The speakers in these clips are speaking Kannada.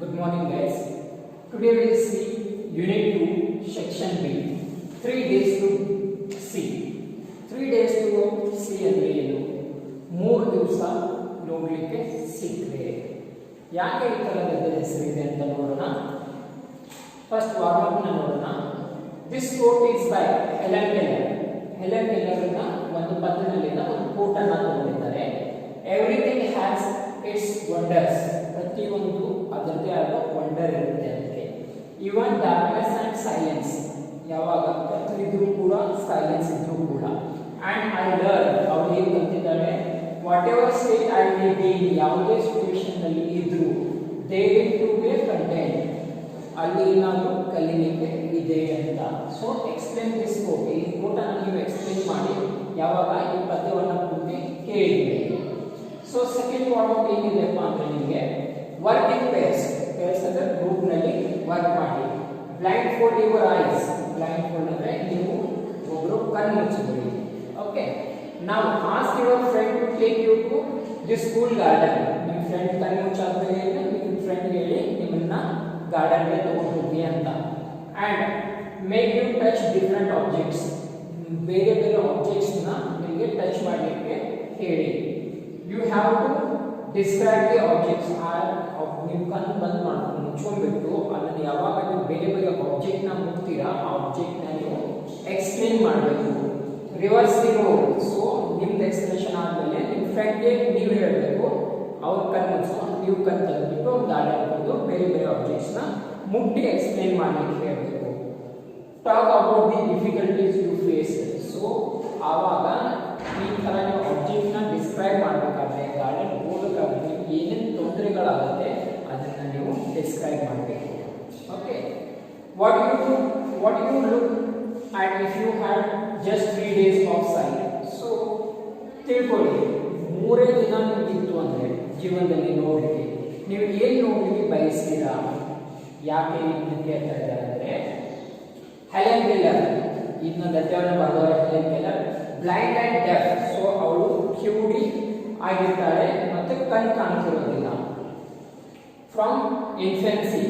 Good morning, guys. Today we will see Unit 2, Section B. 3 days to see. 3 days to see ಅಂದ್ರೆ ಏನು? 3 ದಿವಸ ನೋಡಲಿಕ್ಕೆ ಸಿಕ್ಕರೆ. ಯಾಕೆ ಈ ತರ ಹೆಸರಿದೆ ಅಂತ ನೋಡೋಣ. ಫಸ್ಟ್ ವಾರ್ಮ್ ನೋಡೋಣ. This quote is by Helen Keller. Helen Keller ನ ಒಂದು ಪದ್ಯದಲ್ಲಿನ ಒಂದು ಕೋಟ್ ಅನ್ನು ತಗೊಂಡಿದ್ದಾರೆ. Everything has its wonders. ಪ್ರತಿಯೊಂದು ಅದರದೇ ಆದ ವಂಡರ್ ಇರುತ್ತೆ ಅದಕ್ಕೆ. ಈವನ್ ಡಾರ್ಕ್ನೆಸ್ ಅಂಡ್ ಸೈಲೆನ್ಸ್, ಯಾವಾಗ ಕತ್ತಲಿದ್ರೂ ಕೂಡ ಸೈಲೆನ್ಸ್ ಇದ್ರೂ ಕೂಡ. ಅಂಡ್ ಐ ಲರ್ನ್, ಅವ್ರು ಏನು ಕಲ್ತಿದ್ದಾರೆ, whatever state I may be, ಯಾವುದೇ ಸಿಚುವೇಶನ್ ನಲ್ಲಿ ಇದ್ರು they will to be content, ಅಲ್ಲಿ ಏನಾದರೂ ಕಲಿಲಿಕ್ಕೆ ಇದೆ ಅಂತ. ಸೊ ಎಕ್ಸ್ಪ್ಲೇನ್ ದಿಸ್ ಕೋಟ್, ಈ ಕೋಟನ್ನು ನೀವು ಎಕ್ಸ್ಪ್ಲೇನ್ ಮಾಡಿ ಯಾವಾಗ ಈ ಪದ್ಯವನ್ನು ಪೂರ್ತಿ ಕೇಳಿದ್ರಿ. ಸೊ ಸೆಕೆಂಡ್ ಪಾಯಿಂಟ್ ಏನಿದೆಪ್ಪ ಅಂದ್ರೆ ನಿಮಗೆ ವರ್ಕ್ ಇನ್ ಪೇರ್ಸ್. ಪೇರ್ಸ್ ಅಂದ್ರೆ ಗ್ರೂಪ್ ನಲ್ಲಿ ವರ್ಕ್ ಮಾಡಿ. Blindfold your eyes. Blindfold ಅಂದ್ರೆ ನೀವು ಒಬ್ಬರು ಕಣ್ಣು ಮುಚ್ಚಿಬಿಡಿ. ಓಕೆ, ನಾವು ask your friend to take you to the school garden. ನಿಮ್ಮ ಫ್ರೆಂಡ್ ಕಣ್ಣು ಮುಚ್ಚಾದ್ಮೇಲೆ ನಿಮ್ಮ ಫ್ರೆಂಡ್ ಹೇಳಿ ನಿಮ್ಮನ್ನ ಗಾರ್ಡನ್ ಗೆ ತಗೊಂಡು ಹೋಗಿ ಅಂತ. And make you touch different objects. ಬೇರೆ ಬೇರೆ ಆಬ್ಜೆಕ್ಟ್ಸ್ ನ ನಿಮಗೆ ಟಚ್ ಮಾಡಲಿಕ್ಕೆ ಹೇಳಿ. You have to describe the objects. ನೀವು ಕಣ್ಣು ಬಂದ್ ಮಾಡ್ಕೊಂಡು ಮುಚ್ಕೊಂಡ್ಬಿಟ್ಟು ಅದನ್ನು ಯಾವಾಗ ನೀವು ಬೇರೆ ಬೇರೆ ಆಬ್ಜೆಕ್ಟ್ ನ ಮುಟ್ತೀರಾ ಆ ಆಬ್ಜೆಕ್ಟ್ ನ ನೀವು ಎಕ್ಸ್ಪ್ಲೇನ್ ಮಾಡಬೇಕು. Reverse the role. ಸೊ ನಿಮ್ದು ಎಕ್ಸ್ಪ್ರೆಷನ್ ಆದ್ಮೇಲೆ ನಿಮ್ಮ ಫ್ರೆಂಡ್ಗೆ ನೀವು ಹೇಳಬೇಕು, ಅವ್ರ ಕಣ್ಣು ಮುಚ್ಕೊಂಡು ನೀವು ಕಣ್ಣು ತೆಗೆದ್ಬಿಟ್ಟು ಗಾರ್ಡನ್ ಬಂದು ಬೇರೆ ಬೇರೆ ಆಬ್ಜೆಕ್ಟ್ಸ್ ನ ಮುಟ್ಟಿ ಎಕ್ಸ್ಪ್ಲೇನ್ ಮಾಡಲಿಕ್ಕೆ ಹೇಳಬೇಕು. Talk about the difficulties you face. So ಆವಾಗ ಈ ತರ ನೀವು ಆಬ್ಜೆಕ್ಟ್ ನ ಡಿಸ್ಕ್ರೈಬ್ ಮಾಡಬೇಕಾದ್ರೆ ಗಾರ್ಡನ್ ಹೋಗಬೇಕಾದ್ರೆ ನಿಮ್ಗೆ ಏನೇನು ತೊಂದರೆಗಳಾಗುತ್ತೆ ಅದನ್ನ ನೀವು ಡಿಸ್ಕ್ರೈಬ್ ಮಾಡಬೇಕು. Okay, what you look and if you had just 3 days of sight. So ತಿಳ್ಕೊಳ್ಳಿ, 3 ದಿನ ನಿಮಗಿತ್ತು ಅಂದ್ರೆ ಜೀವನದಲ್ಲಿ ನೋಡ್ಲಿಕ್ಕೆ ನೀವು ಏನು ನೋಡ್ಲಿಕ್ಕೆ ಬಯಸ್ತೀರಾ? ಯಾಕೆ ಇದನ್ನ ಕೇಳ್ತಾ ಇದ್ದಾರೆ ಅಂದ್ರೆ ಹೆಲೆನ್ ಕೆಲ್ಲರ್, ಇದನ್ನ ಗದ್ಯವನ್ನು ಬರೆದವರು Helen Keller. Blind and deaf. So ಅವಳು ಕಿವುಡಿ ಆಗಿರ್ತಾಳೆ ಮತ್ತೆ ಕಣ್ ಕಾಣ್ತಿರೋದಿಲ್ಲ. ಫ್ರಮ್ ಇನ್ಫೆನ್ಸಿ.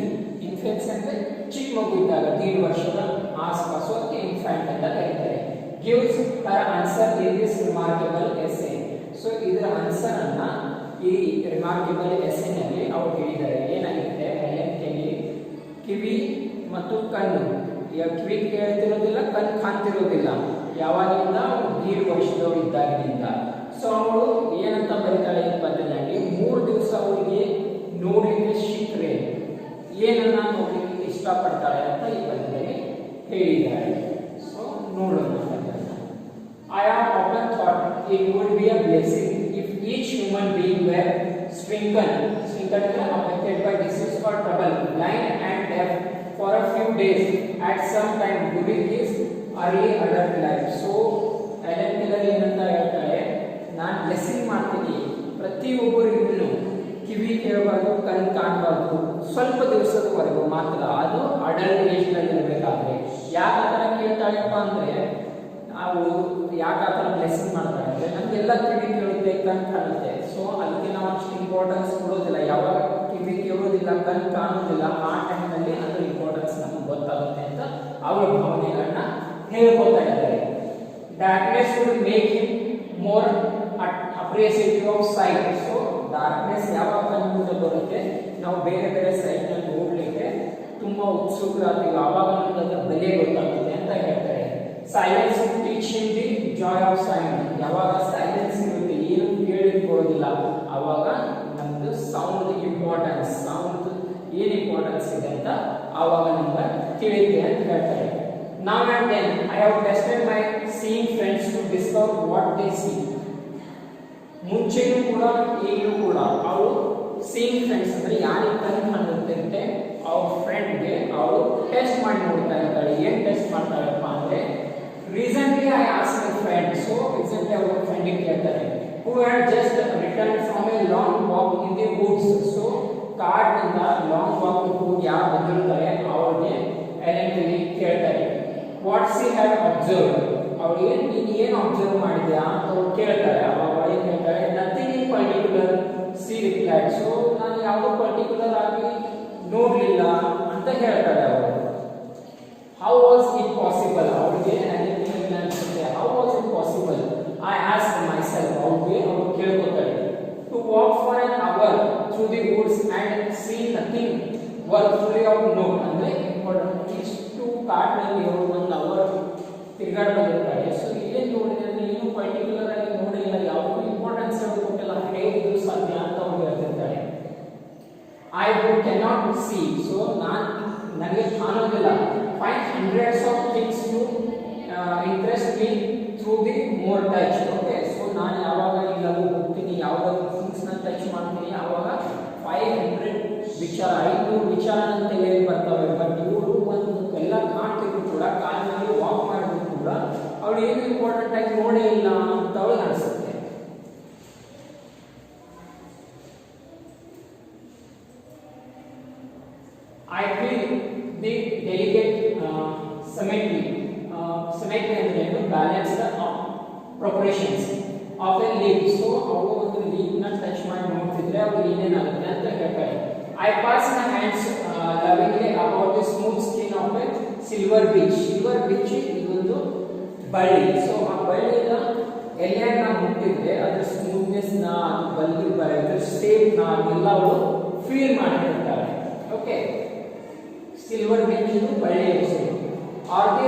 ಇನ್ಫೆನ್ಸಿ ಅಂದ್ರೆ ಚಿಕ್ಕ ಮಗು ಇದ್ದಾಗ 1.5 ವರ್ಷದ ಆಸ್ಪಾಸು ಅದಕ್ಕೆ ಇನ್ಫ್ಯಾಂಟ್ ಅಂತ ಕರೀತಾರೆ. Gives Har answer in this remarkable essay. So ಇದರ ಆನ್ಸರ್ ಅನ್ನ ಈ ರಿಮಾರ್ಕಬಲ್ ಎಸ್ಸೆ ನಲ್ಲಿ ಅವರು ಹೇಳಿದ್ದಾರೆ. ಏನಾಗುತ್ತೆ, ಹೆಲೆನ್ ಕೆಲ್ಲರ್ ಕಿವಿ ಮತ್ತು ಕಣ್ಣು, ಕಿವಿ ಕೇಳ್ತಿರೋದಿಲ್ಲ, ಕಣ್ಣು ಕಾಣ್ತಿರೋದಿಲ್ಲ. ಯಾವಾಗಿಂದ 1.5 ವರ್ಷದವಳು ಇದ್ದಾಗಿನಿಂದ. ಸೊ ಅವಳು ಏನಂತ ಬರೀತಾಳೆ ಈ ಪದ್ಯದಲ್ಲಿ, 3 ದಿವಸ ಅವಳಿಗೆ ನೋಡ್ಲಿಕ್ಕೆ ಸಿಕ್ಕರೆ ಏನನ್ನ ನೋಡ್ಲಿಕ್ಕೆ ಇಷ್ಟಪಡ್ತಾಳೆ ಅಂತ ಈ ಪದ್ಯದಲ್ಲಿ ಹೇಳಿದ್ದಾರೆ. ಸೊ ನೋಡೋಣ. I have often thought it would be a blessing if each human being were stricken affected by disease or trouble, blind and deaf for a few days at some time during his early adult life. So Helen Keller ಏನಂತ ಹೇಳ್ತಾಳೆ, ನಾನು ಬ್ಲೆಸ್ಸಿಂಗ್ ಮಾಡ್ತೀನಿ ಪ್ರತಿಯೊಬ್ಬರಿಗೂ ಕಿವಿ ಕೇಳಬಾರ್ದು, ಕಣ್ಣು ಕಾಣಬಾರ್ದು, ಸ್ವಲ್ಪ ದಿವಸದವರೆಗೂ ಮಾತ್ರ, ಅದು ಅಡಲ್ಟ್ ಏಜ್ ನಲ್ಲಿ ಇರಬೇಕಾದ್ರೆ. ಯಾಕೆ ಆ ಥರ ಕೇಳ್ತಾಳೆಪ್ಪ ಅಂದ್ರೆ, ನಾವು ಯಾಕೆ ಆ ಥರ ಬ್ಲೆಸ್ಸಿಂಗ್ ಮಾಡ್ತಾಳೆ ಅಂದ್ರೆ ನಮಗೆಲ್ಲ ಕಿವಿ ಕೇಳುತ್ತೆ, ಕಣ್ಣು ಕಾಣುತ್ತೆ. ಸೊ ಅದಕ್ಕೆ ನಾವು ಅಷ್ಟು ಇಂಪಾರ್ಟೆನ್ಸ್ ಕೊಡೋದಿಲ್ಲ. ಯಾವಾಗ ಕಿವಿ ಕೇಳೋದಿಲ್ಲ, ಕಣ್ಣು ಕಾಣೋದಿಲ್ಲ, ಆ ಟೈಮ್ನಲ್ಲಿ ಅದರ ಇಂಪಾರ್ಟೆನ್ಸ್ ನಮ್ಗೆ ಗೊತ್ತಾಗುತ್ತೆ ಅಂತ ಅವರ ಭಾವನೆಗಳನ್ನ ಹೇಳ್ಕೊತಾ ಇದ್ದಾರೆ. Darkness will make him more appreciative of sight. So darkness ಯಾವಾಗ ಕಣ್ಣು ಬರುತ್ತೆ, ನಾವು ಬೇರೆ ಬೇರೆ ಸೈಟ್ ನಲ್ಲಿ ನೋಡ್ಲಿಕ್ಕೆ ತುಂಬಾ ಉತ್ಸುಕರಾಗ್ತೀವಿ, ಆವಾಗ ನಮ್ಗೆ ಅದರ ಬೆಲೆ ಗೊತ್ತಾಗುತ್ತೆ ಅಂತ ಹೇಳ್ತಾರೆ. Silence teach him the joy of sound. ಯಾವಾಗ ಸೈಲೆನ್ಸ್ ಇರುತ್ತೆ, ಏನು ಕೇಳಲಿಕ್ಕೆ ಬರೋದಿಲ್ಲ, ಆವಾಗ ನಮ್ದು ಸೌಂಡ್ ಇಂಪಾರ್ಟೆನ್ಸ್, ಸೌಂಡ್ ಏನು ಇಂಪಾರ್ಟೆನ್ಸ್ ಇದೆ ಅಂತ ಆವಾಗ ನಮ್ಗೆ ತಿಳಿಯುತ್ತೆ ಅಂತ ಹೇಳ್ತಾರೆ. Now and then I have tested my seeing friends to discover what they see. ಮುಂಚೆನೂ ಕೂಡ ಈಗಲೂ ಕೂಡ ಅವಳು ಸೀಯಿಂಗ್ ಫ್ರೆಂಡ್ಸ್ ಅಂದ್ರೆ ಯಾರಿಗೆ ಕಣ್ಣು ಕಾಣುತ್ತೆ ಅವ್ರ ಫ್ರೆಂಡ್ಗೆ ಅವಳು ಟೆಸ್ಟ್ ಮಾಡಿ ನೋಡ್ತಾ ಇರ್ತಾಳೆ. ಏನ್ ಟೆಸ್ಟ್ ಮಾಡ್ತಾಳಪ್ಪ ಅಂದ್ರೆ, recently I ask my friend. So recently ಅವರ ಫ್ರೆಂಡಿಗೆ ಕೇಳ್ತಾರೆ, who had just return from A long walk in the woods. So ಕಾಡಿನಿಂದ ಲಾಂಗ್ ವಾಕ್ ಹೋಗಿ ಯಾರು ಬಂದಿರ್ತಾರೆ ಅವ್ರಿಗೆ ಹೆಲೆನ್ ಕೆಲ್ಲರ್ ಕೇಳ್ತಾರೆ, ವಾಟ್ ಸಿ ಹ್ಯಾಡ್ ಅಬ್ಸರ್ವ್. ಅವಳಿಗೆ ನೀನು ಏನು ಅಬ್ಸರ್ವ್ ಮಾಡಿದ್ಯಾ ಅಂತ ಅವ್ರು ಕೇಳ್ತಾರೆ. ಅವಾಗ ಹೇಳ್ತಾರೆ, nothing in particular C replied. So ನಾನು ಯಾವುದೋ ಪರ್ಟಿಕ್ಯುಲರ್ ಆಗಿ ನೋಡ್ಲಿಲ್ಲ ಅಂತ ಹೇಳ್ತಾರೆ ಅವರು. ಹೌ ವಾಸ್ ಇಟ್ ಪಾಸಿಬಲ್, ಅವ್ರಿಗೆ ಅನ್ಸುತ್ತೆ how was it possible, I ask myself, ಅವ್ರಿಗೆ ಅವ್ರು ಕೇಳ್ಕೊತಾರೆ, to walk for an hour through the woods and see nothing work fully of note, ಅಂದ್ರೆ ಇಷ್ಟು ಕಾಡಿನಲ್ಲಿ ಅವರು 1 ಅವರ್ ತಿರುಗಾಡ್ಕೊಂಡಿರ್ತಾರೆ. ಸೊ ಇಲ್ಲೇನು ನೋಡಿದ್ರೆ ಏನು ಪರ್ಟಿಕ್ಯುಲರ್ ಆಗಿ ನೋಡಿಲ್ಲ, ಯಾವುದೂ ಇಂಪಾರ್ಟೆನ್ಸ್ ಕೊಟ್ಟಿಲ್ಲ, ಹೇಗೆ ಇದು ಸಾಧ್ಯ ಅಂತ ಅವ್ರು ಹೇಳ್ತಿರ್ತಾರೆ. ಐ ಕ್ಯಾನಾಟ್ ಸಿ, ಸೊ ನನಗೆ ಕಾಣೋದಿಲ್ಲ, find hundreds of things to interest me through the more touch. Okay, so ನಾನು ಯಾವಾಗ ಎಲ್ಲವೂ ಹೋಗ್ತೀನಿ, ಯಾವುದಾದ್ರು ಥಿಂಗ್ಸ್ನ ಟಚ್ ಮಾಡ್ತೀನಿ, ಆವಾಗ 500 ವಿಚಾರ 500 ವಿಚಾರ ಅಂತ ಹೇಳಿ ಬರ್ತವೆ. ಬಟ್ ಇವರು ಒಂದು ಎಲ್ಲ ಕಾಣ್ತಿದ್ರು ಕೂಡ, ಕಾಲಿನಲ್ಲಿ ವಾಕ್ ಮಾಡಿದ್ರು ಕೂಡ ಅವಳು ಏನು ಇಂಪಾರ್ಟೆಂಟ್ ಆಗಿ ನೋಡೇ ಇಲ್ಲ ಅಂತ ಅವಳು ಅನಿಸುತ್ತೆ. I feel the delicate symmetry ಅಂದ್ರೆ ಏನು, balanced proportions of a leaf. So ಅವರು ಒಂದು ಲೀಫ್ ನ ಟಚ್ ಮಾಡಿ ನೋಡ್ತಿದ್ರೆ ಅವ್ರು ಏನೇನಾಗುತ್ತೆ ಅಂತ ಹೇಳ್ತಾರೆ. I pass my hands lovingly about the smooth skin of a silver beach. Silver beach ಇದೊಂದು ಬಳ್ಳಿ. ಸೊ ಆ ಬಳ್ಳಿಯ ಎಲೆಯನ್ನ ಮುಟ್ಟಿದ್ರೆ ಅದರ ಸ್ಮೂತ್ನೆಸ್ ನ, ಅದು ಬಳ್ಳಿ ಬರೋದ್ರ ಶೇಪ್ ನ ಅದೆಲ್ಲ ಅವರು ಫೀಲ್ ಮಾಡಿರ್ತಾರೆ. ಓಕೆ, ಸಿಲ್ವರ್ ಬೀಚ್ ಇದು ಬಳ್ಳಿ ಹೆಸರು. ಆರ್ ದಿ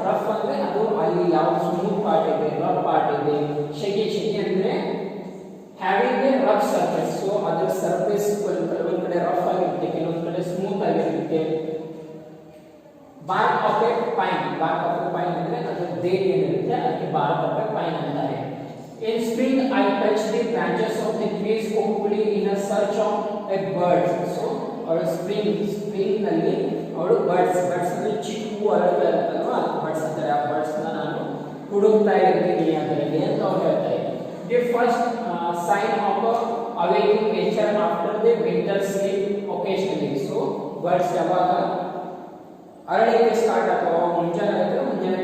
ರಫ್ ಅಂದ್ರೆ ಅದು ಅಲ್ಲಿ ಯಾವ ಸ್ಮೂತ್ ಪಾರ್ಟ್ ಇದೆ, ರಫ್ ಪಾರ್ಟ್ ಇದೆ. ಶೆಗಿ ಅಂದ್ರೆ having a rough surface. So ಅದರ ಸರ್ಫೇಸ್ ಕೆಲವೊಂದು ಕಡೆ ರಫ್ ಆಗಿರುತ್ತೆ, ಕೆಲವೊಂದು ಕಡೆ ಸ್ಮೂತ್ ಆಗಿರುತ್ತೆ. Bark of a pine, bark of a pine ಅಂದ್ರೆ ಅದರ ದೇಟ್ ಏನಿರುತ್ತೆ ಅದಕ್ಕೆ ಬಾರ್ಕ್ ಆಫ್ ಎ ಪೈನ್ ಅಂತಾರೆ. In spring I touch the branches of the trees hopefully in a search of a bird. So ಅವಳು ಸ್ಪ್ರಿಂಗ್ ನಲ್ಲಿ ಅವಳು ಬರ್ಡ್ಸ್ ಅಂದ್ರೆ ಚಿಕ್ಕು ಅರಳುತ್ತಾ ಇರುತ್ತಲ್ವಾ, ಬರ್ಡ್ಸ್ ಅಂತಾರೆ. ಆ ಬರ್ಡ್ಸ್ ನ ನಾನು ಹುಡುಕ್ತಾ ಇರ್ತೀನಿ ಅದರಲ್ಲಿ ಅಂತ ಅವ್ರು ಹೇಳ್ತಾರೆ. The first sign of awakening nature after the winter sleep occasionally. So birds ಯಾವಾಗ ಅರಳಿಕೆ ಸ್ಟಾರ್ಟ್ ಆಗ್ತಾವ, ಮುಂಜಾನೆ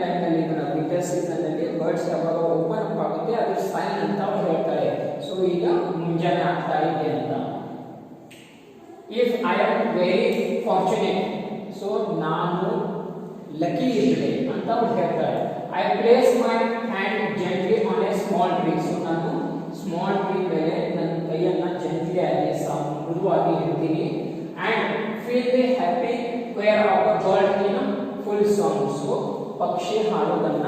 ಟೈಮ್ನಲ್ಲಿ ವಿಂಟರ್ ಸೀಸನ್ನಲ್ಲಿ ಬರ್ಡ್ಸ್ ಯಾವಾಗ ಓಪನ್ ಅಪ್ ಆಗುತ್ತೆ ಅದ್ರ ಸೈನ್ ಅಂತ ಅವ್ರು ಹೇಳ್ತಾರೆ. ಸೊ ಈಗ ಮುಂಜಾನೆ ಆಗ್ತಾ ಇದೆ ಅಂತ. If I am very fortunate, so ನಾನು ಲಕ್ಕಿ ಇದ್ದೆ ಅಂತ ಅವ್ರು ಹೇಳ್ತಾರೆ. I place my hand gently on a small tree. So ನಾನು ಸ್ಮಾಲ್ ಟ್ರೀ ಮೇಲೆ ನನ್ನ ಕೈಯನ್ನ ಜೆಂಟ್ಲಿ ಆಗಿ ಮೃದುವಾಗಿ ಇಡ್ತೀನಿ. And feel the happy choir of a bird in a full song. So ಪಕ್ಷಿ ಹಾಡೋದನ್ನ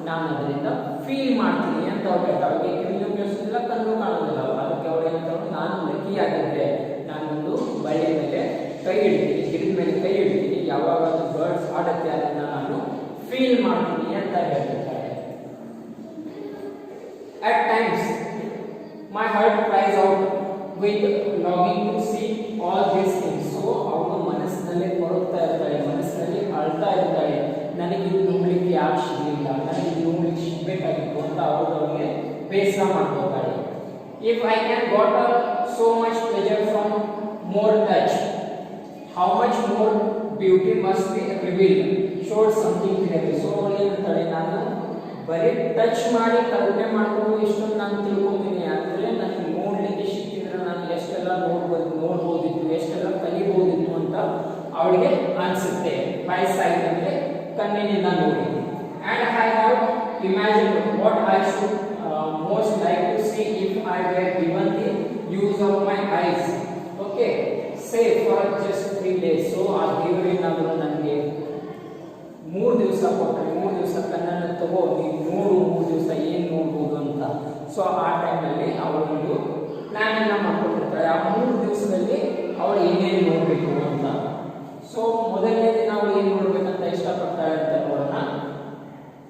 ನಾನು ಅದರಿಂದ ಫೀಲ್ ಮಾಡ್ತೀನಿ ಅಂತ ಅವ್ರು ಹೇಳ್ತಾರೆ. ಅವ್ರಿಗೆ ಕಿವಿನೂ ಕೇಳಿಸೋದಿಲ್ಲ, ಕಣ್ಣು ಕಾಣೋದಿಲ್ಲ. ಅದಕ್ಕೆ ಅವ್ರು ಏನಂತಾರೆ, ನಾನು ಲಕ್ಕಿ ಆಗಿದ್ದೆ, ನಾನೊಂದು ಬಳ್ಳಿ ಮೇಲೆ ಕೈ ಇಡ್ತೀನಿ, ಗಿಡದ ಮೇಲೆ ಕೈ ಇಡ್ತೀನಿ, ಯಾವಾಗ ಅದು ಬರ್ಡ್ಸ್ ಆಡುತ್ತೆ ಅದನ್ನ ನಾನು ಫೀಲ್ ಮಾಡ್ತೀನಿ ಅಂತ ಹೇಳ್ತಿರ್ತಾರೆ. At times my heart cries out with longing to see all these things. So ಅವನು ಮನಸ್ಸಿನಲ್ಲಿ ಕೊರಗ್ತಾ ಇರ್ತಾಳೆ, ಮನಸ್ಸಿನಲ್ಲಿ ಅಳ್ತಾ ಇರ್ತಾಳೆ, ನನಗೆ ಇದು ನೋಡ್ಲಿಕ್ಕೆ ಯಾಕೆ ಸಿಗಲಿಲ್ಲ, ನನಗೆ ಇದು ನೋಡ್ಲಿಕ್ಕೆ ಸಿಗ್ಬೇಕಾಗಿತ್ತು ಅಂತ ಅವ್ರಿಗೆ ಬೇಸರ ಮಾಡ್ಕೋತಾಳೆ. If I can got so much pleasure from more touch, how much more beauty must be revealed, showed something clearly. So ಏನಂತಾಳೆ, ನಾನು ಬರೀ ಟಚ್ ಮಾಡಿ ಕಲ್ಪನೆ ಮಾಡ್ಕೊಂಡು ಇಷ್ಟೊಂದು ನಾನು ತಿಳ್ಕೊತೀನಿ, ಅಂದರೆ ನನಗೆ ನೋಡ್ಲಿಕ್ಕೆ ಸಿಕ್ಕಿದ್ರೆ ನಾನು ಎಷ್ಟೆಲ್ಲ ನೋಡ್ಬೋದಿತ್ತು, ಎಷ್ಟೆಲ್ಲ ಕಲಿಬೋದಿತ್ತು ಅಂತ ಅವಳಿಗೆ ಅನಿಸುತ್ತೆ. ಬೈ ಸೈಟ್ ಅಂದರೆ ಕಣ್ಣಿನಿಂದ ನೋಡಿ. And I have imagined what I should most like to see if I were given the use of my eyes. Okay, say for just 3 days. So ಆ ದೇವರೇನಾದರೂ ನನಗೆ 3 ದಿವಸ ಕೊಟ್ಟರೆ, 3 ದಿವಸ ಕಣ್ಣನ್ನು ತಗೋ, ನೀವು ನೋಡು 3 ದಿವಸ ಏನು ನೋಡ್ಬೋದು ಅಂತ. ಸೊ ಆ ಟೈಮ್ನಲ್ಲಿ ಅವಳೊಂದು ಪ್ಲ್ಯಾನನ್ನು ಮಾಡ್ಕೊಂಡಿರ್ತಾಳೆ, ಆ 3 ದಿವಸದಲ್ಲಿ ಅವಳು ಏನೇನು ನೋಡಬೇಕು ಅಂತ. ಸೊ ಮೊದಲನೇ ದಿನ ಅವಳು ಏನು ನೋಡ್ಬೇಕಂತ ಇಷ್ಟಪಡ್ತಾಳೆ ಅಂತ ನೋಡೋಣ.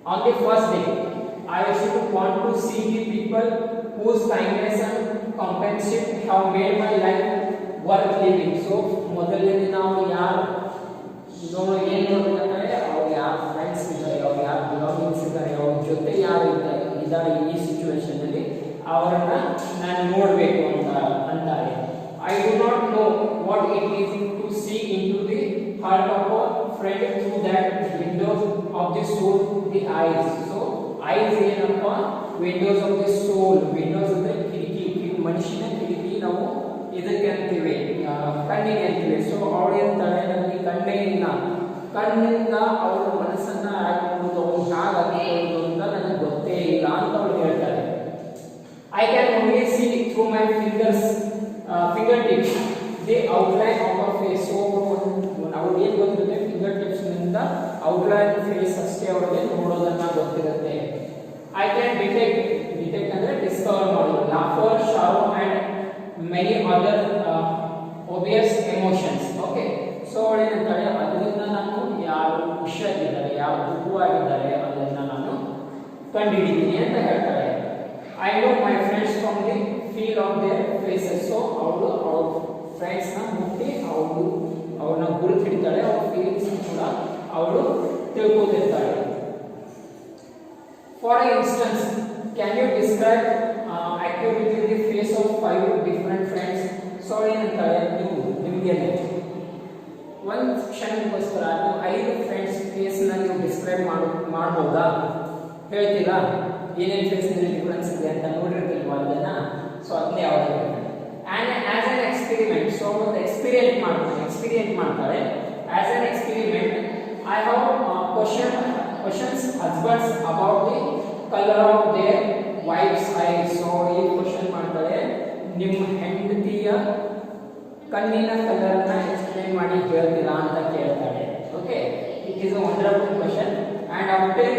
On the first day I should want to see the people whose kindness and compassion have made my life worth living. So ಮೊದಲನೇ ದಿನ ಅವ್ರು ಯಾರು ಏನು ನೋಡ್ಬೇಕಂದ್ರೆ ಅವ್ರು ಯಾರು ಫ್ರೆಂಡ್ಸ್ ಇದ್ದಾರೆ, ಅವ್ರು ಯಾರು ಬಿಲಾಂಗಿಂಗ್ಸ್ ಇದ್ದಾರೆ, ಅವ್ರ ಜೊತೆ ಯಾರು ಇದ್ದಾರೆ ಈ ಸಿಚುವೇಶನ್ ಅಲ್ಲಿ ಅವರನ್ನ ನಾನು ನೋಡಬೇಕು ಅಂತ ಅಂತಾರೆ. I do not know what it is to see into the heart of a friend through that window of the soul, the eyes. So eyes ಏನಪ್ಪ, windows of the soul. Windows ಅಂದ್ರೆ ಕಿಟಕಿ, ಮನುಷ್ಯನ ಕಿಟಕಿ ನಾವು ಇದಕ್ಕೆ ಅಂತೀವಿ, ಕಣ್ಣಿಗೆ ಅಂತೀವಿ. ಸೊ ಅವಳ ಕಣ್ಣಿಂದ ಅವಳ ಮನಸ್ಸನ್ನ ಹಾಕಬಹುದು, ಅವಳು ಹಾಗಾಗಿರುವುದು ಅಂತ ನನಗೆ ಗೊತ್ತೇ ಇಲ್ಲ ಅಂತ ಅವಳು ಹೇಳ್ತಾರೆ. I can only see through my finger tips the outline of a face. So ಅವ್ರು ಏನು ಗೊತ್ತಿರುತ್ತೆ, ಫಿಂಗರ್ ಟಿಪ್ಸ್ ನಿಂದ ಔಟ್ಲೈನ್ ಫೇಸ್ ಅಷ್ಟೇ ಅವರಿಗೆ ನೋಡೋದನ್ನ ಗೊತ್ತಿರುತ್ತೆ. ಐ ಕ್ಯಾನ್ ಡಿಟೆಕ್ಟ್ ಅಂದ್ರೆ ಡಿಸ್ಕವರ್ ಮಾಡೋದು, laughter, sorrow and many other obvious emotions. Okay, so ಅವಳು ಏನಂತಾಳೆ, ಅದರಿಂದ ನಾನು ಯಾರು ಖುಷಿಯಾಗಿದ್ದಾರೆ, ಯಾರು ದುಃಖವಾಗಿದ್ದಾರೆ ಅದನ್ನ ನಾನು ಕಂಡುಹಿಡಿತೀನಿ ಅಂತ ಹೇಳ್ತಾಳೆ. I know my friends from the feel of their faces. So ಅವಳು ಅವ್ರ ಫ್ರೆಂಡ್ಸ್ನ ಮುಟ್ಟಿ ಅವ್ರನ್ನ ಗುರುತಿಡ್ತಾಳೆ, ಅವ್ರ ಫೀಲಿಂಗ್ಸ್ ಕೂಡ ಅವಳು ತಿಳ್ಕೊತಿರ್ತಾಳೆ. For instance, can you describe accurately the face of 5 different friends? So ಏನಂತಾಳೆ, ನಿಮಗೆ ಒಂದು ಕ್ಷಣಕ್ಕೋಸ್ಕರ ನೀವು 5 ಫ್ರೆಂಡ್ಸ್ ಫೇಸ್ನ ನೀವು ಡಿಸ್ಕ್ರೈಬ್ ಮಾಡ್ಬೋದಾ, ಹೇಳ್ತೀರಾ? ಏನೇನು ಫೇಸ್ನಲ್ಲಿ ಡಿಫ್ರೆನ್ಸ್ ಇದೆ ಅಂತ ನೋಡಿರ್ತಿಲ್ವಾ ಅದನ್ನ? ಸೊ ಅದನ್ನೇ ಯಾವಾಗ and as an experiment. So ಒಂದು ಎಕ್ಸ್ಪೀರಿಯೆಂಟ್ ಮಾಡ್ತಾರೆ. As an experiment I have questions husbands about the colour of their wives ice. So ಈ ಕ್ವಶನ್ ಮಾಡ್ತಾರೆ, ನಿಮ್ಮ ಹೆಂಡತಿಯ ಕಣ್ಣಿನ ಕಲರ್ನ ಎಕ್ಸ್ಪ್ಲೇನ್ ಮಾಡಿ ಹೇಳ್ತೀರಾ ಅಂತ ಕೇಳ್ತಾಳೆ. Okay, it is a wonderful question. And after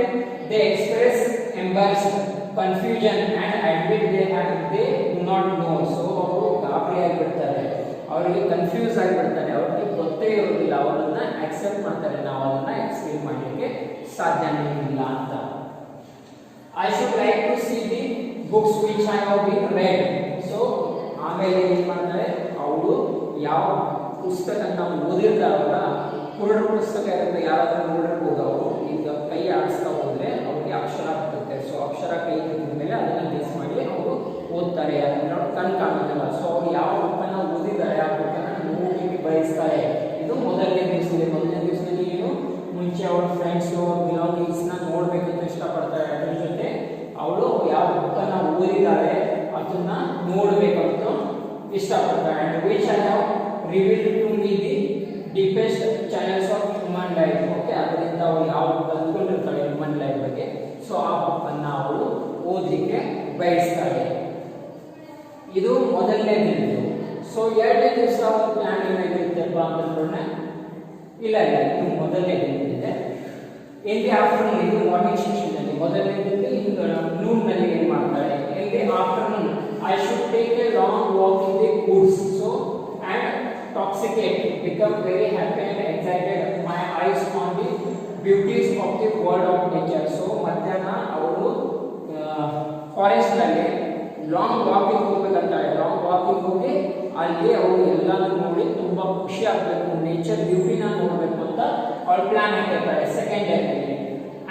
they express embarrassed, confusion and admit they do not know. So ಅವರು ಗಾಬರಿ ಆಗಿಬಿಡ್ತಾರೆ, ಅವರಿಗೆ ಕನ್ಫ್ಯೂಸ್ ಆಗಿಬಿಡ್ತಾರೆ, ಅವ್ರಿಗೆ ಗೊತ್ತೇ ಇರೋದಿಲ್ಲ, ಅವರನ್ನ ಅಕ್ಸೆಪ್ಟ್ ಮಾಡ್ತಾರೆ, ನಾವು ಅದನ್ನ ಎಕ್ಸ್ಪ್ಲೇನ್ ಮಾಡಲಿಕ್ಕೆ ಸಾಧ್ಯನೇ ಇಲ್ಲ ಅಂತ. I should like to see the books which I have been read. So ಆಮೇಲೆ ಏನು ಮಾಡ್ತಾರೆ, ಅವಳು ಯಾವ ಪುಸ್ತಕನ ಓದಿರ್ತಾರಲ್ಲ, ಕುರುಡು ಪುಸ್ತಕ ಇರುತ್ತೆ, ಯಾರಾದ್ರೂ ನೋಡಿರ್ಬೋದು. ಅವರು ಈಗ ಕೈ ಆಡಿಸ್ತಾ ಹೋದ್ರೆ ಅವ್ರಿಗೆ ಅಕ್ಷರ ಬರುತ್ತೆ. ಸೊ ಅಕ್ಷರ ಕೈ ಹಿಡಿದ ಮೇಲೆ ಅದನ್ನ ಬೇಸ್ ಮಾಡಿ ಅವರು ಓದ್ತಾರೆ, ಅದನ್ನ ಕಣ್ ಕಾಣೋದಿಲ್ಲ. ಸೊ ಅವ್ರು ಯಾವ ಬುಕ್ಕನ್ನ ಓದಿದ್ದಾರೆ ಆ ಬುಕ್ಕನ್ನ ನೋಡ್ಲಿಕ್ಕೆ ಬಯಸ್ತಾರೆ. ಇದು ಮೊದಲನೇ ದಿವಸದಲ್ಲಿ ಏನು ಮುಂಚೆ ಅವ್ರ ಫ್ರೆಂಡ್ಸ್ ಅವ್ರ ಬಿಲಾಂಗಿಂಗ್ಸ್ನ ನೋಡ್ಬೇಕಂತ ಇಷ್ಟಪಡ್ತಾರೆ. ಅದ್ರ ಜೊತೆ ಅವಳು ಯಾವ ಬುಕ್ಕನ್ನ ಓದಿದ್ದಾರೆ ಅದನ್ನ ನೋಡ್ಬೇಕಂತ ಇಷ್ಟಪಡ್ತಾಳೆ. And which I have revealed to me the deepest channels of human life. Okay, ಅದರಿಂದ ಅವಳು ಯಾವ ಬುಕ್ ಅಂದ್ಕೊಂಡಿರ್ತಾಳೆ ಹ್ಯೂಮನ್ ಲೈಫ್ ಬಗ್ಗೆ, ಸೊ ಆ ಬುಕ್ಕನ್ನ ಅವಳು ಓದಲಿಕ್ಕೆ ಬಯಸ್ತಾಳೆ. ಇದು ಮೊದಲನೇ ದಿನ. ಸೊ ಎರಡನೇ ದಿವಸ ಒಂದು ಪ್ಲಾನ್ ಏನಾಗಿರುತ್ತಪ್ಪ ಅಂತಂದ್ರೆ, ಇಲ್ಲ ಇದು ಮೊದಲನೇ ದಿನದಿದೆ. ಇನ್ ದಿ ಆಫ್ಟರ್ನೂನ್, ಇದು ಮಾರ್ನಿಂಗ್ ಸೆಕ್ಷನ್ ಅಲ್ಲಿ ಮೊದಲನೇ ದಿನದಲ್ಲಿ ನೂನ್ ನಲ್ಲಿ ಏನು ಮಾಡ್ತಾರೆ, in the afternoon I should take a long walk in the woods. So and intoxicate, become very happy and excited my eyes on the beauties of the world of nature. So ಮಧ್ಯಾಹ್ನ ಅವಳು ಫಾರೆಸ್ಟ್ ನಲ್ಲಿ ಲಾಂಗ್ ವಾಕಿಂಗ್ ಹೋಗ್ಬೇಕಂತಾಳೆ. ಲಾಂಗ್ ವಾಕಿಂಗ್ ಹೋಗಿ ಅಲ್ಲಿ ಅವಳು ಎಲ್ಲಾನು ನೋಡಿ ತುಂಬಾ ಖುಷಿ ಆಗ್ಬೇಕು, ನೇಚರ್ ಬ್ಯೂಟಿನ ನೋಡ್ಬೇಕು ಅಂತ ಅವಳು ಪ್ಲಾನ್ ಹಾಕಿರ್ತಾಳೆ second day.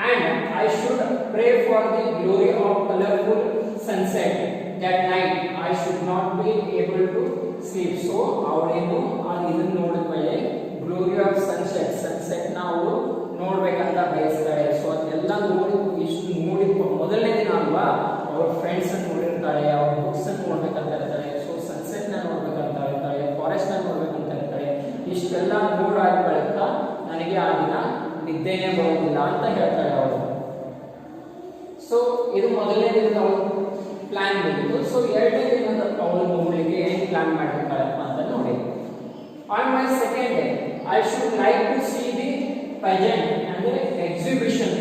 And I should pray for the glory of colourful sunset that night I should not be able to sleep. So ಅವಳೇನು ಇದನ್ನ ನೋಡಿದ್ಮೇಲೆ ಗ್ಲೋರಿ ಆಫ್ ಸನ್ಸೆಟ್ ನ ಅವಳು ನೋಡ್ಬೇಕಂತ ಬಯಸ್ತಾಳೆ. ಸೊ ಅದನ್ನೆಲ್ಲ ನೋಡಿ ಇಷ್ಟು ನೋಡಿ ಮೊದಲನೇ ದಿನ ಅಲ್ವಾ, ಅವ್ರ ಫ್ರೆಂಡ್ಸ್ ಅನ್ನು ನೋಡಿರ್ತಾಳೆ, ಅವ್ರ ಬುಕ್ಸ್ ಅನ್ನು ನೋಡ್ಬೇಕಂತ ಇರ್ತಾಳೆ, ಸೊ ಸನ್ಸೆಟ್ ನ ನೋಡ್ಬೇಕಂತ ಇರ್ತಾಳೆ, ಫಾರೆಸ್ಟ್ ನ ನೋಡ್ಬೇಕಂತ ಇರ್ತಾಳೆ. ಇಷ್ಟೆಲ್ಲ ನೋಡಾದ ಬಳಿಕ ನನಗೆ ಆ ದಿನ ನಿದ್ದೆನೇ ಬರೋದಿಲ್ಲ ಅಂತ ಹೇಳ್ತಾಳೆ ಅವಳು. ಸೊ ಇದು ಮೊದಲನೇ ದಿನದ ಅವಳು ಪ್ಲಾನ್ ಬಂದಿತ್ತು. ಸೊ ಎರಡನೇ ದಿನದ ಅವಳು ನೋಡ್ಲಿಕ್ಕೆ ಏನ್ ಪ್ಲಾನ್ ಮಾಡಿರ್ತಾಳಪ್ಪ ಅಂತ ನೋಡಿ. On my second day I should like to see the pageant ಅಂದ್ರೆ exhibition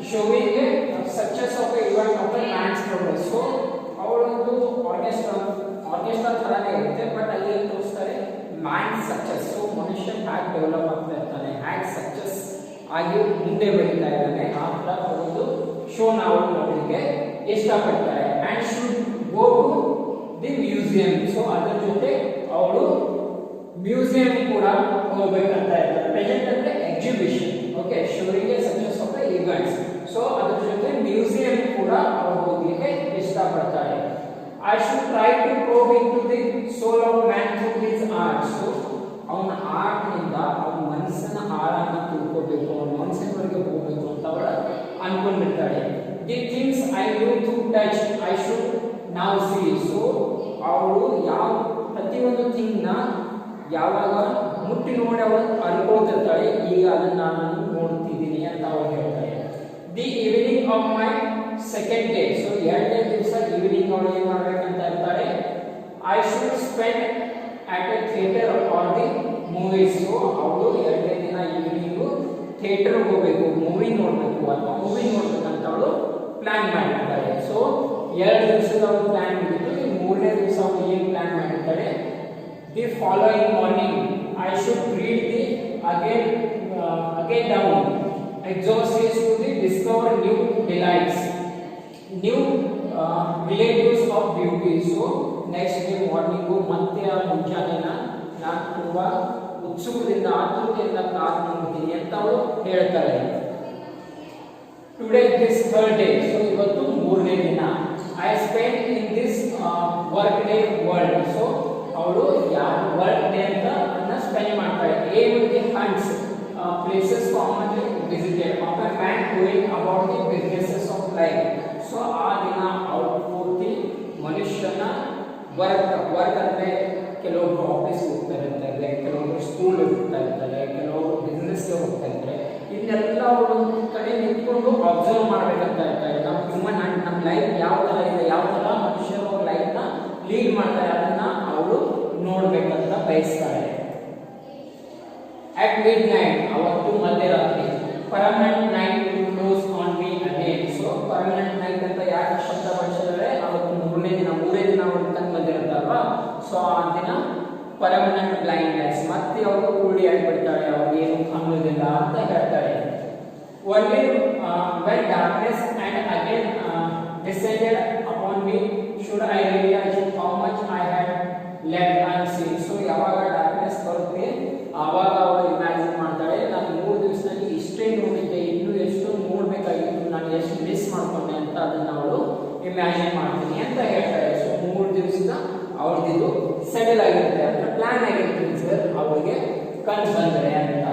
showing success of event of lands progress. So ಅವಳೊಂದು ಆರ್ಕೆಸ್ಟ್ರಾ ಥರನೇ ಇರುತ್ತೆ, ಬಟ್ ಅಲ್ಲಿ ತೋರಿಸ್ತಾರೆ ಮ್ಯಾನ್ ಸಕ್ಸಸ್. ಸೊ ಮನುಷ್ಯ ಹ್ಯಾಕ್ ಡೆವಲಪ್ ಆಗ್ತಾ ಇರ್ತಾನೆ, ಹ್ಯಾಕ್ ಸಕ್ಸಸ್ ಆಗಿ ಮುಂದೆ ಬೆಳೀತಾ ಇದ್ದಾನೆ, ಆ ಥರ ಒಂದು ಶೋ ನಾವು ನೋಡಲಿಕ್ಕೆ ಇಷ್ಟಪಡ್ತಾರೆ. And should go to the museum. So ಅದರ ಜೊತೆ ಅವಳು ಮ್ಯೂಸಿಯಂ ಕೂಡ ಹೋಗ್ಬೇಕಂತ ಇರ್ತಾರೆ. ಪ್ರೆಸೆಂಟ್ ಅಂದ್ರೆ ಎಕ್ಸಿಬಿಷನ್, ಓಕೆ, ಶೋರಿಗೆ ಸಕ್ಸಸ್ ಆಫ್ ಇವೆಂಟ್ಸ್. ಸೊ ಅದ್ರ ಜೊತೆ ಮ್ಯೂಸಿಯಂ ಕೂಡ ಅವಳು ಹೋಗ್ಲಿಕ್ಕೆ ಇಷ್ಟಪಡ್ತಾರೆ. I should try to probe into the soul of man through his art. So ಅವನ ಆರ್ಟ್ ನಿಂದ ಅವನ ಮನಸ್ಸಿನ ಆಳನ್ನ ತಿಳ್ಕೋಬೇಕು, ಅವನ ಮನಸ್ಸಿನವರೆಗೆ ಹೋಗ್ಬೇಕು ಅಂತ ಅವಳು ಅನ್ಕೊಂಡಿರ್ತಾಳೆ. The things I do to touch I should now see. So ಅವಳು ಯಾವ ಪ್ರತಿಯೊಂದು ಥಿಂಗ್ ನ ಯಾವಾಗ ಮುಟ್ಟಿ ನೋಡಿ ಅವಳು ಅನ್ಕೊಳ್ತಿರ್ತಾಳೆ, ಈಗ ಅದನ್ನ ನಾನು ಅಂತ ಅವ್ರು ಹೇಳ್ತಾರೆ. The evening of my second day, so ಎರಡನೇ ದಿವಸ ಈವ್ನಿಂಗ್ ಅವಳು ಏನ್ ಮಾಡ್ಬೇಕಂತ ಇರ್ತಾರೆ, I should spend at A theatre R the movies. So ಅವಳು ಎರಡನೇ ದಿನ ಈವ್ನಿಂಗು ಥಿಯೇಟರ್ ಹೋಗ್ಬೇಕು, ಮೂವಿ ನೋಡ್ಬೇಕು ಅಥವಾ ಮೂವಿ ನೋಡ್ಬೇಕಂತ ಅವಳು ಪ್ಲಾನ್ ಮಾಡಿರ್ತಾರೆ. ಸೊ ಎರಡು ದಿವಸದ ಅವಳು ಪ್ಲಾನ್ ಮಾಡಿದ್ದು, ಈ ಮೂರನೇ ದಿವಸ ಅವಳು ಏನು ಪ್ಲಾನ್ ಮಾಡಿರ್ತಾರೆ, the following morning I should read the again down exhaustions to the discover new delights, new relatives of beauty. So next day morning ಮತ್ತೆ ಆ ಮುಂಜಾನೆನ ನಾನು ತುಂಬಾ ಉತ್ಸುಕದಿಂದ ಆತುರತೆಯಿಂದ ಕಾದು ನೋಡ್ತೀನಿ ಅಂತ ಅವಳು ಹೇಳ್ತಾರೆ. Today this third day, so ಇವತ್ತು ಮೂರನೇ ದಿನ, I spend in this work day world. So ಅವಳು ಯಾವ ವರ್ಕ್ ಡೇ ಅಂತ ಅದನ್ನ ಸ್ಪೆಂಡ್ ಮಾಡ್ತಾಳೆ. A will the hunts places commonly visited of a man going about the businesses of life. So ಆ ದಿನ ಅವಳು ಪೂರ್ತಿ ಮನುಷ್ಯನ ವರ್ಕ್ ಅಂದ್ರೆ ಕೆಲವೊಬ್ರು ಆಫೀಸ್ ಹೋಗ್ತಾ ಇರ್ತಾರೆ, ಕೆಲವೊಬ್ರು ಸ್ಕೂಲ್ ಹೋಗ್ತಾ ಇರ್ತಾರೆ, ಕೆಲವೊಬ್ರು ಬಿಸ್ನೆಸ್ಗೆ ಹೋಗ್ತಾ ಇರ್ತಾರೆ. ಇದನ್ನೆಲ್ಲ ಅವರು ಕಡೆ ನಿಂತ್ಕೊಂಡು ಅಬ್ಸರ್ವ್ ಮಾಡ್ಬೇಕಂತ ಇರ್ತಾರೆ. ನಮ್ಮ ಹ್ಯೂಮನ್ ನಮ್ಮ ಲೈಫ್ ಯಾವ ತರ ಇದೆ, ಯಾವ ತರ ಮನುಷ್ಯರು ಅವ್ರ ಲೈಫ್ನ ಲೀಡ್ ಮಾಡ್ತಾರೆ ಅದನ್ನ ಅವರು ನೋಡ್ಬೇಕಂತ ಬಯಸ್ತಾರೆ. At midnight, ಅವತ್ತು ಮಧ್ಯರಾತ್ರಿ, permanent night will close on me again. So permanent night ಅಂತ ಯಾಕೆ ಶಬ್ದ ಬಳಸಿದರೆ, ಅವತ್ತು ಮೂರನೇ ದಿನ ಅವಳು ತನ್ನ ಮಧ್ಯರಾತ್ರಿ, ಸೊ ಆ ದಿನ ಪರ್ಮನೆಂಟ್ ಬ್ಲೈಂಡ್ನೆಸ್, ಮತ್ತೆ ಅವರು ಕುರುಡಿ ಆಗಿಬಿಡ್ತಾಳೆ, ಅವ್ರಿಗೆ ಏನು ಕಾಣೋದಿಲ್ಲ ಅಂತ ಹೇಳ್ತಾರೆ. Only when darkness and again descended upon me should I realize how much I had left unseen. So ಯಾವಾಗ ಡಾರ್ಕ್ನೆಸ್ ಬರುತ್ತೆ ಆವಾಗ ಅವಳು ಇಮ್ಯಾಜಿನ್ ಮಾಡ್ತಾಳೆ, ನಾನು 3 ದಿವಸದಲ್ಲಿ ಇಷ್ಟೇ ನೋಡಿದ್ದೆ, ಇನ್ನೂ ಎಷ್ಟು ನೋಡ್ಬೇಕಾಗಿತ್ತು, ನಾನು ಎಷ್ಟು ಮಿಸ್ ಮಾಡ್ಕೊಂಡೆ ಅಂತ ಅದನ್ನ ಅವಳು ಇಮ್ಯಾಜಿನ್ ಮಾಡ್ತೀನಿ ಅಂತ ಹೇಳ್ತಾಳೆ. ಸೊ 3 ದಿವಸದ ಅವಳದಿದು ಸೆಟಲ್ ಆಗಿರುತ್ತೆ ಅಂದ್ರೆ ಪ್ಲಾನ್ ಆಗಿರುತ್ತೆ ಸರ್, ಅವಳಿಗೆ ಕಣ್ಣು ಬಂದರೆ ಅಂತ.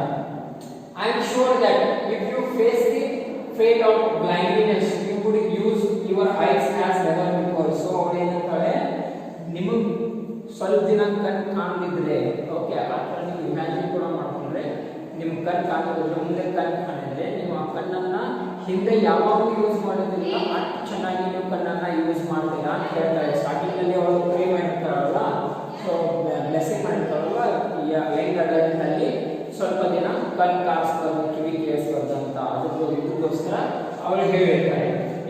I am sure that if you face the fate of blindness you would use your eyes as never before. So ಅವಳು ಏನಂತಾಳೆ, ನಿಮಗೆ ಸ್ವಲ್ಪ ದಿನ ಕಣ್ಣು ಕಾಣದಿದ್ರೆ, ಓಕೆ ಆ ಥರ ನೀವು ಇಮ್ಯಾಜಿನ್ ಕೂಡ ಮಾಡ್ಕೊಂಡ್ರೆ, ನಿಮ್ಮ ಕಣ್ಣು ಕಾಣೋದಿಲ್ಲ, ಮುಂದೆ ಕಣ್ಣು ಕಾಣಿದ್ರೆ ನೀವು ಆ ಕಣ್ಣನ್ನು ಹಿಂದೆ ಯಾವಾಗಲೂ ಯೂಸ್ ಮಾಡೋದಿಲ್ಲ, ಅಷ್ಟು ಚೆನ್ನಾಗಿ ನೀವು ಕಣ್ಣನ್ನು ಯೂಸ್ ಮಾಡ್ತೀರಾ ಅಂತ ಹೇಳ್ತಾರೆ. ಸ್ಟಾರ್ಟಿಂಗಲ್ಲಿ ಅವಳು ಪ್ರೇ ಮಾಡಿರ್ತಾರಲ್ಲ, ಸೊ ಬ್ಲೆಸ್ಸಿಂಗ್ ಮಾಡಿರ್ತಾರಲ್ಲ, ಯಂಗ್ ಅಡಲ್ಟ್ನಲ್ಲಿ ಸ್ವಲ್ಪ ದಿನ ಕಣ್ಣು ಕಾಣಿಸ್ಬಾರ್ದು, ಕಿವಿ ಕೇಳಿಸ್ಬಾರ್ದು ಅಂತ ಇದಕ್ಕೋಸ್ಕರ ಅವಳು ಹೇಳಿರ್ತಾರೆ.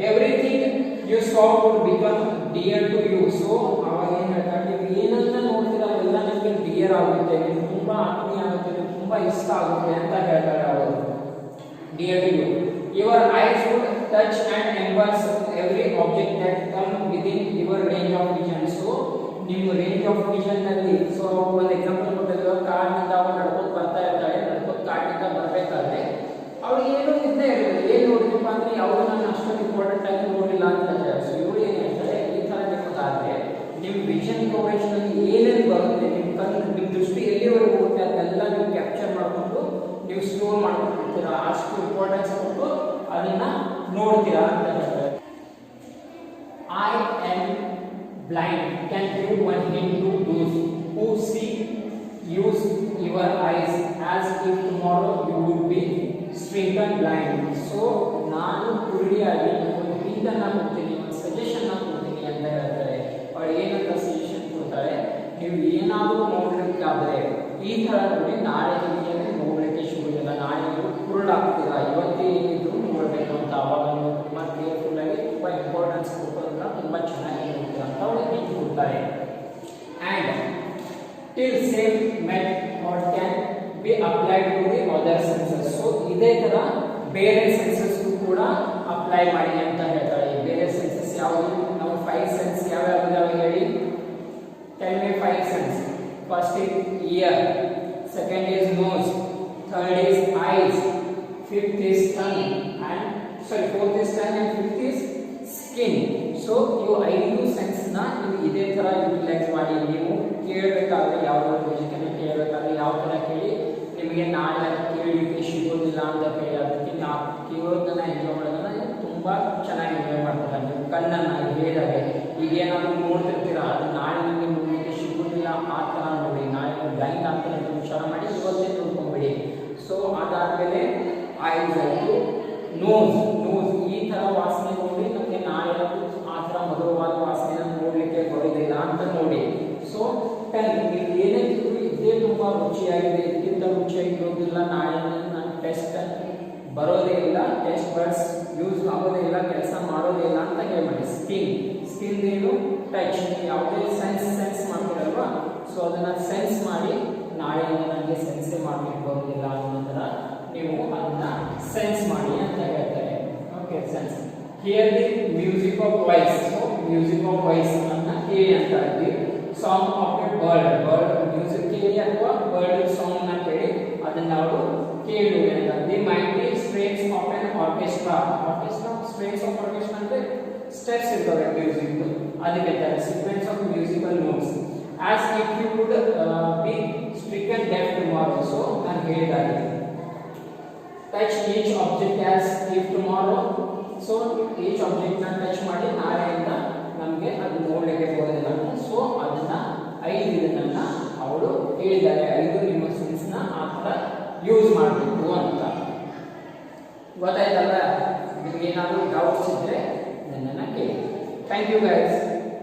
Everything you saw would become dear to you. So ಅವಾಗ ಏನು ಹೇಳ್ತಾರೆ, ನೀವು ಏನಂತ ನೋಡ್ತೀರ ಅವೆಲ್ಲ ನಿಮಗೆ ಡಿಯರ್ ಆಗುತ್ತೆ, ನಿಮ್ಗೆ ತುಂಬ ಆತ್ಮೀಯ ಆಗುತ್ತೆ, ನಿಮ್ಗೆ ತುಂಬ ಇಷ್ಟ ಆಗುತ್ತೆ ಅಂತ ಹೇಳ್ತಾರೆ ಅವರು. Dear to you, your eyes would touch and embrace every object that come within your range of vision. So ನಿಮ್ಮ ರೇಂಜ್ ಆಫ್ ವಿಷನ್ನಲ್ಲಿ, ಸೊ ಒಂದು ಎಕ್ಸಾಂಪಲ್ ಕೊಟ್ಟಿರುವ ಕಾಡಿನಿಂದ ಅವಳು ನಡ್ಕೊಂಡು ಬರ್ತಾ ಇರ್ತಾಳೆ, ನಡ್ಕೊಂಡು ಕಾಡಿನಿಂದ ಬರಬೇಕಾದ್ರೆ ಅವಳಿಗೆ ಏನೂ ಇದ್ದೇ ಇರಲಿಲ್ಲ, ಏನು ನೋಡಿದಪ್ಪ ಅಂದರೆ ಯಾವುದು ನಾನು ಅಷ್ಟೊಂದು ಇಂಪಾರ್ಟೆಂಟ್ ಆಗಿ ನೋಡಲಿಲ್ಲ ಅಂತ ಹೇಳ್ತಾರೆ. ಸೊ ಇವಳು ಏನು ಹೇಳ್ತಾರೆ, ಈ ಥರ ನಿಮ್ಮದಾದರೆ ನಿಮ್ಮ ವಿಷನ್ ಪ್ರೊವೈಷನಲ್ಲಿ ಏನೇನು ಬರುತ್ತೆ, ನಿಮ್ಮ ಕಣ್ಣು ನಿಮ್ಮ ದೃಷ್ಟಿ ಎಲ್ಲಿವರೆಗೂ ಹೋಗುತ್ತೆ ಅದನ್ನೆಲ್ಲ ನೀವು ಕ್ಯಾಪ್ಚರ್ ಮಾಡಿಕೊಂಡು ನೀವು ಸ್ಟೋರ್ ಮಾಡ್ಕೊಂಡಿರ್ತೀರಾ, ಅಷ್ಟು ಇಂಪಾರ್ಟೆನ್ಸ್ ಕೊಟ್ಟು ಅದನ್ನು ನೋಡ್ತೀರಾ ಅಂತ ಹೇಳ್ತಾರೆ. I am blind can give one hint to those who see use your eyes as if tomorrow you would be stricken blind. So ನಾನು ಕುರುಡಿಯಾಗಿ ಒಂದು ಹಿಂಟನ್ನು ಕೊಡ್ತೀನಿ, ಒಂದು ಸಜೆಷನ್ನ ಕೊಡ್ತೀನಿ ಅಂತ ಹೇಳ್ತಾರೆ. ಅವ್ರು ಏನಂತ ಸಜೆಷನ್ ಕೊಡ್ತಾರೆ, ನೀವು ಏನಾದರೂ ನೋಡಲಿಕ್ಕಾದರೆ ಈ ಥರ ನೋಡಿ, ನಾಳೆ ನಿಮಗೆ ನೋಡಲಿಕ್ಕೆ ಶುರುವಿಲ್ಲ, ನಾಳೆ ನೀವು ಕುರುಡಾಗ್ತೀರಾ, ಇವತ್ತೇ ಏನಿದ್ರು ನೋಡಬೇಕು ಅಂತ. ಅವಾಗ ನೀವು ತುಂಬ ಕೇರ್ಫುಲ್ಲಾಗಿ ತುಂಬ ಇಂಪಾರ್ಟೆನ್ಸ್ ಕೊಟ್ಟೋದ್ರಿಂದ ತುಂಬ ಚೆನ್ನಾಗಿ ನೋಡ್ತೀರಾ ಅಂತ ಅವ್ರು ಹಿಂಟ್ ಕೊಡ್ತಾರೆ. And the same method can be applied to the other senses. So ಇದೇ ಥರ ಬೇರೆ ಸೆನ್ಸಸ್ಗೂ ಕೂಡ ಅಪ್ಲೈ ಮಾಡಿ ಅಂತ ಹೇಳ್ತಾರೆ. ಬೇರೆ ಸೆನ್ಸಸ್ ಯಾವುದು, ನಾವು 5 ಸೆನ್ಸ್ ಯಾವ್ಯಾವ ಇದಾವೆ ಹೇಳಿ, tell me 5 sense. First is ear, second is nose, third is eyes, fifth is tongue and fourth is tongue and fifth is skin. So ಇವು 5 ಸೆನ್ಸ್ನ ನೀವು ಇದೇ ಥರ ಯುಟಿಲೈಸ್ ಮಾಡಿ. ನೀವು ಕೇಳಬೇಕಾದ್ರೆ ಯಾವುದೋ ಮ್ಯೂಸಿಕನ್ನು ಕೇಳಬೇಕಾದ್ರೆ ಯಾವ ಥರ ಕೇಳಿ, ನಿಮಗೆ ನಾಳೆ ಕೇಳಲಿಕ್ಕೆ ಸಿಗೋದಿಲ್ಲ ಅಂತ ಕೇಳಿ, ಅದಕ್ಕೆ ನಾವು ಕೇಳೋದನ್ನು ಎಂಜಾಯ್ ಮಾಡೋದನ್ನು ತುಂಬ ಚೆನ್ನಾಗಿ ಎಂಜಾಯ್ ಮಾಡ್ತಾರೆ. ನೀವು ಕಣ್ಣನ್ನು ಹೇಳಿದಾಗ ಈಗೇನಾದರೂ ನೋಡ್ತಿರ್ತೀರ, ಅದು ನಾಳೆ ನಿಮಗೆ ನೋಡಲಿಕ್ಕೆ ಸಿಗೋದಿಲ್ಲ ಆ ಥರ ನೋಡಿ, ನಾಳೆ ಬ್ಲೈಂಡ್ ಆಗ್ತಾರೆ ಅಂತ ವಿಚಾರ ಮಾಡಿ ಇವತ್ತೇ ನೋಡ್ಕೊಂಬಿಡಿ. ಸೊ ಅದಾದಮೇಲೆ ಐಸ್ ಆಯಿತು, ನೋಸ್ ನೋಸ್ ಈ ತರ ವಾಸನೆ ನೋಡಿ ನಮಗೆ ನಾಳೆ ಆ ತರ ಮಧುರವಾದ ವಾಸನೆ ನೋಡ್ಲಿಕ್ಕೆ ಬರೋದಿಲ್ಲ ಅಂತ ನೋಡಿ. ಸೊ ಟಂಗ್ ಏನೇ ಇದೇ ತುಂಬಾ ರುಚಿಯಾಗಿದೆ, ಇದಕ್ಕಿಂತ ರುಚಿಯಾಗಿರೋದಿಲ್ಲ, ನಾಳೆ ನನ್ನ ಟೆಸ್ಟ್ ಬರೋದೇ ಇಲ್ಲ, ಟೆಸ್ಟ್ ಬರ್ಡ್ಸ್ ಯೂಸ್ ಆಗೋದೇ ಇಲ್ಲ, ಕೆಲಸ ಮಾಡೋದೇ ಇಲ್ಲ ಅಂತ ಹೇಳ್ಬೇಡಿ. ಸ್ಕಿನ್ ಏನು ಟಚ್, ಯಾವುದೇ ಸೆನ್ಸ್ ಮಾಡ್ತೀರಲ್ವಾ, ಸೊ ಅದನ್ನ ಸೆನ್ಸ್ ಮಾಡಿ ನಾಳೆಯಿಂದ ನನಗೆ ಸೆನ್ಸೇ ಮಾಡ್ಲಿಕ್ಕೆ ಬರೋದಿಲ್ಲ ಅನ್ನೋ ಥರ ನೀವು ಅದನ್ನ ಸೆನ್ಸ್ ಮಾಡಿ ಅಂತ ಹೇಳ್ತಾರೆ. Okay, sense. Here the music of voice. So music of voice ಅನ್ನ ಕೇಳಿ ಅಂತ ಇದ್ವಿ. Song of A bird music ಕೇಳಿ ಅಥವಾ ಬರ್ಡ್ ಸಾಂಗ್ ನ ಕೇಳಿ ಅದನ್ನ ಅವರು ಕೇಳಿ ಅಂತ. The mighty strains of an orchestra strains of orchestra ಅಂದ್ರೆ ಸ್ಟೆಪ್ಸ್ ಇರ್ತವೆ ಮ್ಯೂಸಿಕ್, ಅದಕ್ಕೆ sequence of musical notes. As if you would be stricken deaf tomorrow. So ನಾನು ಹೇಳಿದಾಗೆ touch each object as if tomorrow. So each object ನ ಟಚ್ ಮಾಡಿ ನಾಳೆಯಿಂದ ನಮಗೆ ಅದು ನೋಡ್ಲಿಕ್ಕೆ ಬರೋದಿಲ್ಲ. ಸೊ ಅದನ್ನ 5 ಇದನ್ನ ಅವಳು ಹೇಳಿದ್ದಾರೆ, 5 ನಿಮ್ಮ ಸೆನ್ಸ್ ನ ಆ ತರ ಯೂಸ್ ಮಾಡಬೇಕು ಅಂತ. ಗೊತ್ತಾಯ್ತಲ್ಲ? ನಿಮ್ಗೆ ಏನಾದರೂ ಡೌಟ್ಸ್ ಇದ್ರೆ ನನ್ನನ್ನು ಕೇಳಿ. Thank you guys.